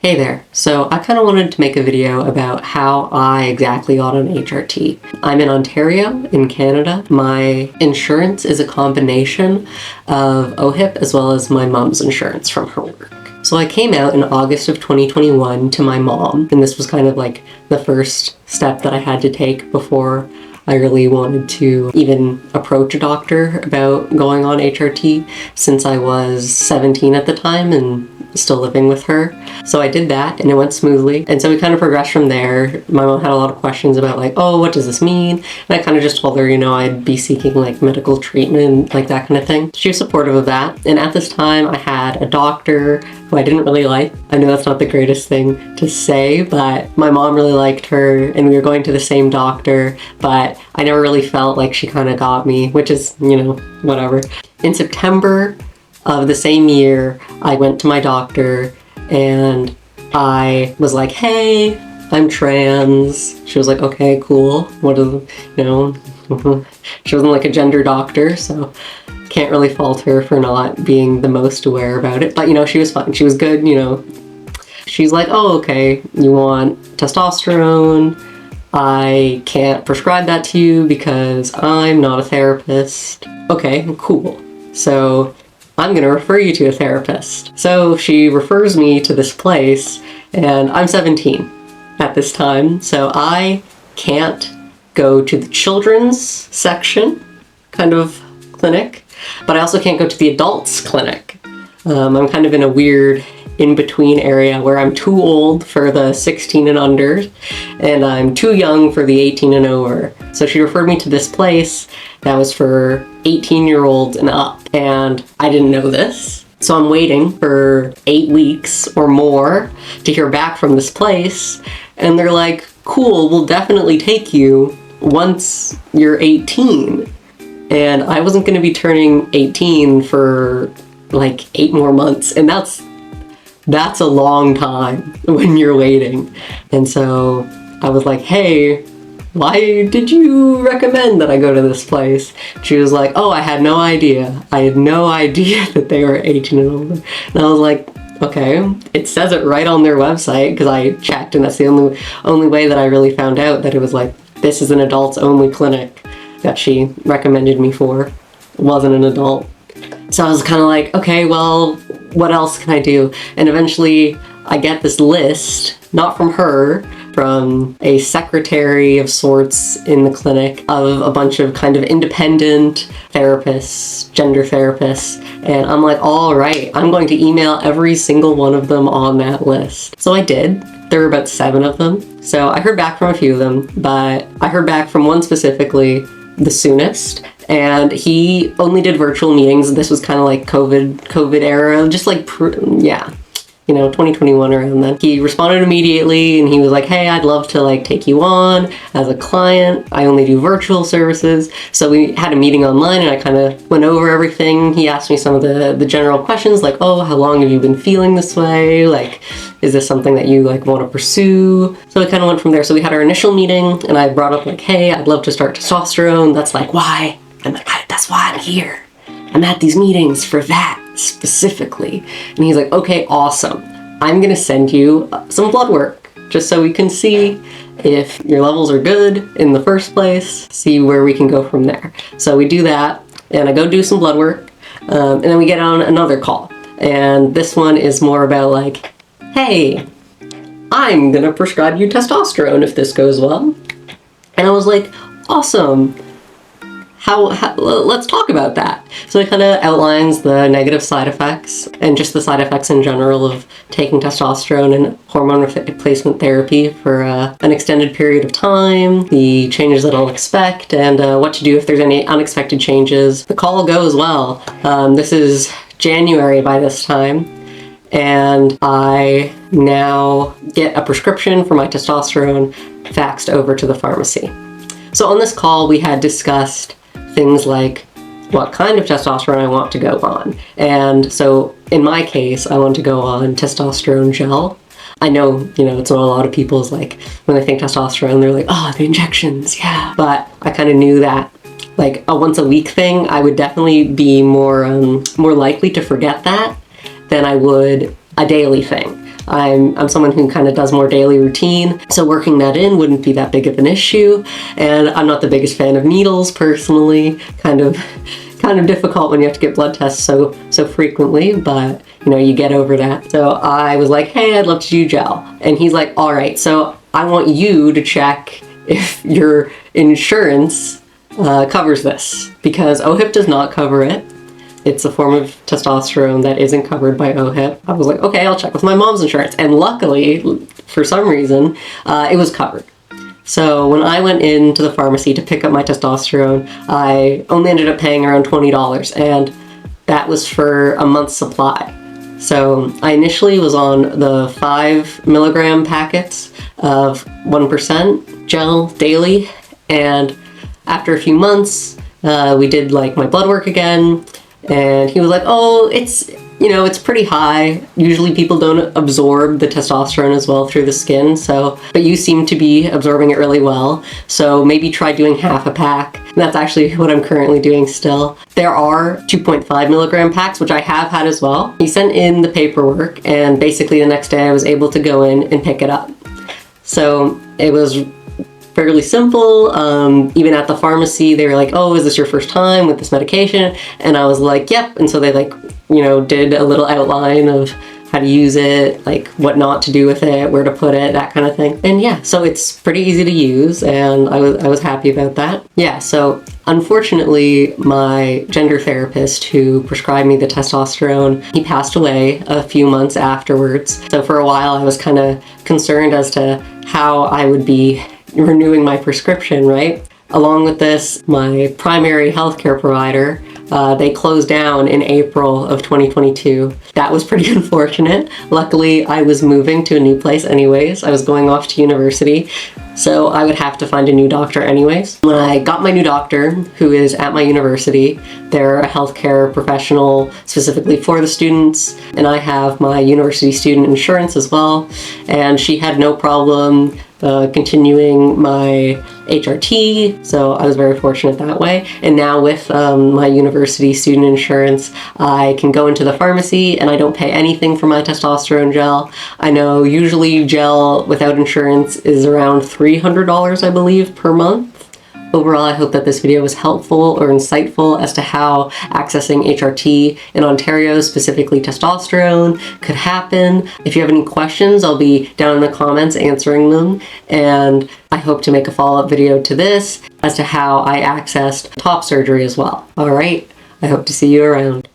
Hey there. So I kind of wanted to make a video about how I exactly got on HRT. I'm in Ontario in Canada. My insurance is a combination of OHIP as well as my mom's insurance from her work. So I came out in August of 2021 to my mom, and this was kind of like the first step that I had to take before I really wanted to even approach a doctor about going on HRT, since I was 17 at the time and still living with her. So I did that and it went smoothly. And so we kind of progressed from there. My mom had a lot of questions about like, oh, what does this mean? And I kind of just told her, I'd be seeking like medical treatment, like that kind of thing. She was supportive of that. And at this time I had a doctor who I didn't really like. I know that's not the greatest thing to say, but my mom really liked her and we were going to the same doctor, but I never really felt like she kind of got me, which is, whatever. In September of the same year, I went to my doctor and I was like, hey, I'm trans. She was like, okay, cool. What is, she wasn't like a gender doctor, so can't really fault her for not being the most aware about it. But, she was fine. She was good, She's like, oh, okay, you want testosterone? I can't prescribe that to you because I'm not a therapist. Okay, cool. So I'm gonna refer you to a therapist. So she refers me to this place, and I'm 17 at this time, so I can't go to the children's section kind of clinic, but I also can't go to the adults clinic. I'm kind of in a weird in-between area where I'm too old for the 16 and under, and I'm too young for the 18 and over. So she referred me to this place that was for 18-year-olds and up, and I didn't know this. So I'm waiting for 8 weeks or more to hear back from this place, and they're like, cool, we'll definitely take you once you're 18. And I wasn't gonna be turning 18 for like 8 more months, and that's a long time when you're waiting. And so I was like, hey, why did you recommend that I go to this place? She was like, oh, I had no idea. I had no idea that they were 18 and older. And I was like, okay, it says it right on their website, because I checked, and that's the only way that I really found out that it was like, this is an adults only clinic that she recommended me for. It wasn't an adult. So I was kind of like, okay, well, what else can I do? And eventually I get this list, not from her, from a secretary of sorts in the clinic, of a bunch of kind of independent therapists, gender therapists. And I'm like, all right, I'm going to email every single one of them on that list. So I did. There were about 7 of them. So I heard back from a few of them, but I heard back from one specifically the soonest. And he only did virtual meetings. This was kind of like COVID era, just like, 2021 around then. He responded immediately and he was like, hey, I'd love to like take you on as a client. I only do virtual services. So we had a meeting online and I kind of went over everything. He asked me some of the general questions like, oh, how long have you been feeling this way? Like, is this something that you like want to pursue? So it kind of went from there. So we had our initial meeting and I brought up like, hey, I'd love to start testosterone. That's like, why? I'm like, that's why I'm here. I'm at these meetings for that specifically. And he's like, okay, awesome. I'm gonna send you some blood work just so we can see if your levels are good in the first place, see where we can go from there. So we do that and I go do some blood work, and then we get on another call. And this one is more about like, hey, I'm gonna prescribe you testosterone if this goes well. And I was like, awesome. How let's talk about that. So it kind of outlines the negative side effects and just the side effects in general of taking testosterone and hormone replacement therapy for an extended period of time, the changes that I'll expect, and what to do if there's any unexpected changes. The call goes well. This is January by this time, and I now get a prescription for my testosterone faxed over to the pharmacy. So on this call, we had discussed things like what kind of testosterone I want to go on. And so in my case, I want to go on testosterone gel. I know, it's what a lot of people's like, when they think testosterone, they're like, oh, the injections, yeah. But I kind of knew that like a once a week thing, I would definitely be more likely to forget that than I would a daily thing. I'm someone who kind of does more daily routine, so working that in wouldn't be that big of an issue. And I'm not the biggest fan of needles personally, kind of difficult when you have to get blood tests so frequently, but you know, you get over that. So I was like, hey, I'd love to do gel. And he's like, all right, so I want you to check if your insurance covers this, because OHIP does not cover it. It's a form of testosterone that isn't covered by OHIP. I was like, okay, I'll check with my mom's insurance. And luckily, for some reason, it was covered. So when I went into the pharmacy to pick up my testosterone, I only ended up paying around $20, and that was for a month's supply. So I initially was on the 5 milligram packets of 1% gel daily, and after a few months, we did like my blood work again, and he was like, oh, it's pretty high. Usually people don't absorb the testosterone as well through the skin, but you seem to be absorbing it really well, so maybe try doing half a pack. And that's actually what I'm currently doing still. There are 2.5 milligram packs, which I have had as well. He sent in the paperwork, and basically the next day I was able to go in and pick it up. So it was fairly simple. Even at the pharmacy, they were like, oh, is this your first time with this medication? And I was like, yep. And so they did a little outline of how to use it, like what not to do with it, where to put it, that kind of thing. And yeah, so it's pretty easy to use, and I was happy about that. Yeah, so unfortunately, my gender therapist who prescribed me the testosterone, he passed away a few months afterwards. So for a while, I was kind of concerned as to how I would be renewing my prescription, right? Along with this, my primary healthcare provider, they closed down in April of 2022. That was pretty unfortunate. Luckily, I was moving to a new place anyways. I was going off to university, so I would have to find a new doctor anyways. When I got my new doctor, who is at my university, they're a healthcare professional specifically for the students, and I have my university student insurance as well, and she had no problem continuing my HRT, so I was very fortunate that way. And now with my university student insurance, I can go into the pharmacy and I don't pay anything for my testosterone gel. I know usually gel without insurance is around $300, I believe, per month. Overall, I hope that this video was helpful or insightful as to how accessing HRT in Ontario, specifically testosterone, could happen. If you have any questions, I'll be down in the comments answering them. And I hope to make a follow-up video to this as to how I accessed top surgery as well. All right, I hope to see you around.